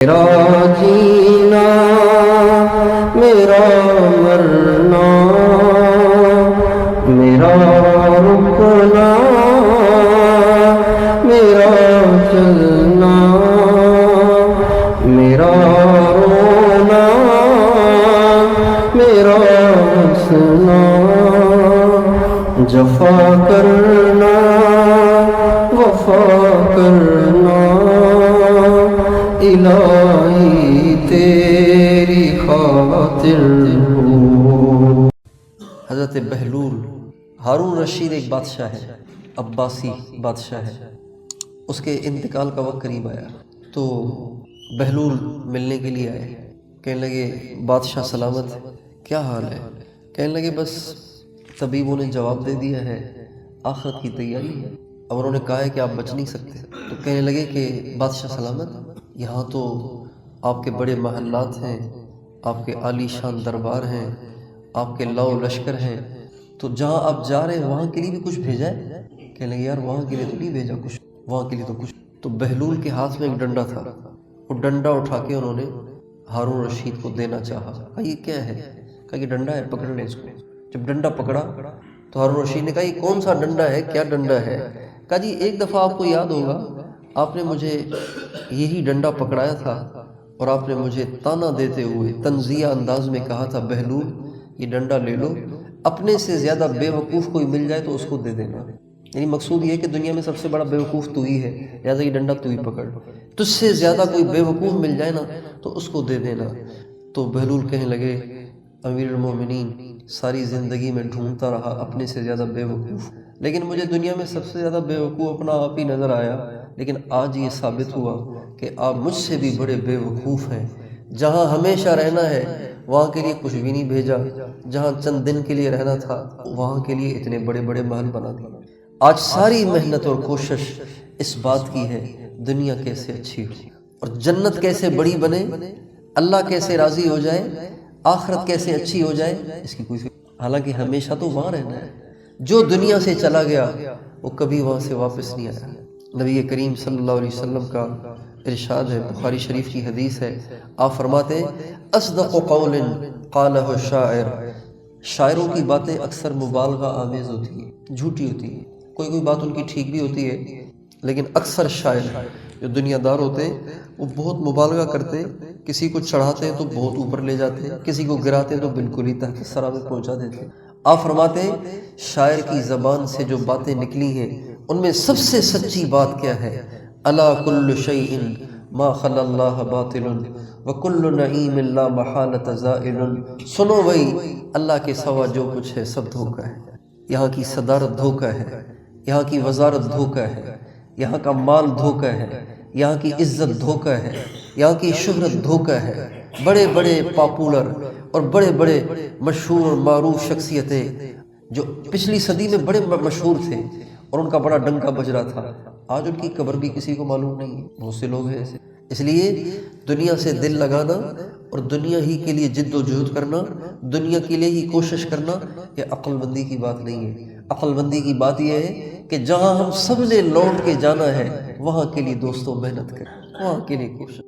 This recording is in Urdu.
میرا جینا میرا مرنا میرا رکنا میرا چلنا میرا رونا میرا ہنسنا جفا کرنا وفا کرنا الہی تیری خاطر ہو۔ حضرت بہلول، ہارون رشید ایک بادشاہ ہے، عباسی بادشاہ ہے، اس کے انتقال کا وقت قریب آیا تو بہلول ملنے کے لیے آئے، کہنے لگے بادشاہ سلامت، کیا حال ہے؟ کہنے لگے بس طبیبوں نے جواب دے دیا ہے آخرت کی تیاری ہے، اب انہوں نے کہا ہے کہ آپ بچ نہیں سکتے۔ تو کہنے لگے کہ بادشاہ سلامت، یہاں تو آپ کے بڑے محلات ہیں، آپ کے عالی شان دربار ہیں، آپ کے لو لشکر ہیں، تو جہاں آپ جا رہے ہیں وہاں کے لیے بھی کچھ بھیجا ہے؟ کہنے لگے یار وہاں کے لیے تو نہیں بھیجا کچھ، وہاں کے لیے تو کچھ۔ تو بہلول کے ہاتھ میں ایک ڈنڈا تھا، وہ ڈنڈا اٹھا کے انہوں نے ہارون رشید کو دینا چاہا۔ کہا یہ کیا ہے؟ کہا یہ ڈنڈا ہے، پکڑ لیں اس کو۔ جب ڈنڈا پکڑا تو ہارون رشید نے کہا یہ کون سا ڈنڈا ہے، کیا ڈنڈا ہے؟ کہا جی ایک دفعہ آپ کو یاد ہوگا آپ نے مجھے یہی ڈنڈا پکڑایا تھا اور آپ نے مجھے تانا دیتے ہوئے تنزیہ انداز میں کہا تھا بہلول یہ ڈنڈا لے لو، اپنے سے زیادہ بے وقوف کوئی مل جائے تو اس کو دے دینا۔ یعنی مقصود یہ ہے کہ دنیا میں سب سے بڑا بے وقوف تو ہی ہے، لہٰذا یہ ڈنڈا تو ہی پکڑ، تجھ سے زیادہ کوئی بے وقوف مل جائے نا تو اس کو دے دینا۔ تو بہلول کہنے لگے امیر المومنین ساری زندگی میں ڈھونڈتا رہا اپنے سے زیادہ بے وقوف، لیکن مجھے دنیا میں سب سے زیادہ بے وقوف اپنا آپ ہی نظر آیا، لیکن آج یہ ثابت ہوا کہ آپ مجھ سے بھی بڑے بے وقوف ہیں۔ جہاں ہمیشہ رہنا ہے وہاں کے لیے کچھ بھی نہیں بھیجا، جہاں چند دن کے لیے رہنا تھا وہاں کے لیے اتنے بڑے بڑے محل بنا دیے۔ آج ساری محنت اور کوشش اس بات کی ہے دنیا کیسے اچھی ہو اور جنت کیسے بڑی بنے، اللہ کیسے راضی ہو جائے، آخرت کیسے اچھی ہو جائے، اس کی کوئی فکر۔ حالانکہ ہمیشہ تو وہاں رہنا ہے، جو دنیا سے چلا گیا وہ کبھی وہاں سے واپس نہیں آیا۔ نبی کریم صلی اللہ علیہ وسلم کا ارشاد ہے، بخاری شریف کی حدیث ہے، آپ فرماتے ہیں اصدق قول قالہ الشاعر، شاعروں کی باتیں اکثر مبالغہ آمیز ہوتی ہیں، جھوٹی ہوتی ہیں، کوئی بات ان کی ٹھیک بھی ہوتی ہے لیکن اکثر شاعر جو دنیا دار ہوتے ہیں وہ بہت مبالغہ کرتے ہیں، کسی کو چڑھاتے ہیں تو بہت اوپر لے جاتے ہیں، کسی کو گراتے ہیں تو بالکل ہی تحت الثری میں پہنچا دیتے ہیں۔ آپ فرماتے ہیں شاعر کی زبان سے جو باتیں نکلی ہیں ان میں سب سے سچی بات کیا ہے؟ الا کل شیء ما خلا اللہ باطل وکل نعیم لا محالۃ زائل۔ سنو بھائی اللہ کے سوا جو کچھ ہے سب دھوکہ ہے، یہاں کی صدارت دھوکہ ہے، یہاں کی وزارت دھوکہ ہے، یہاں کا مال دھوکہ ہے، یہاں کی عزت دھوکہ ہے، یہاں کی شہرت دھوکہ ہے۔ بڑے بڑے پاپولر اور بڑے بڑے مشہور اور معروف شخصیتیں جو پچھلی صدی میں بڑے مشہور تھے اور ان کا بڑا ڈنکا بج رہا تھا، آج ان کی قبر بھی کسی کو معلوم نہیں ہے، بہت سے لوگ ہیں ایسے۔ اس لیے دنیا سے دل لگانا اور دنیا ہی کے لیے جد و جہد کرنا، دنیا کے لیے ہی کوشش کرنا، یہ عقل مندی کی بات نہیں ہے۔ عقل مندی کی بات یہ ہے کہ جہاں ہم سب نے لوٹ کے جانا ہے وہاں کے لیے دوستوں محنت کریں، وہاں کے لیے کوشش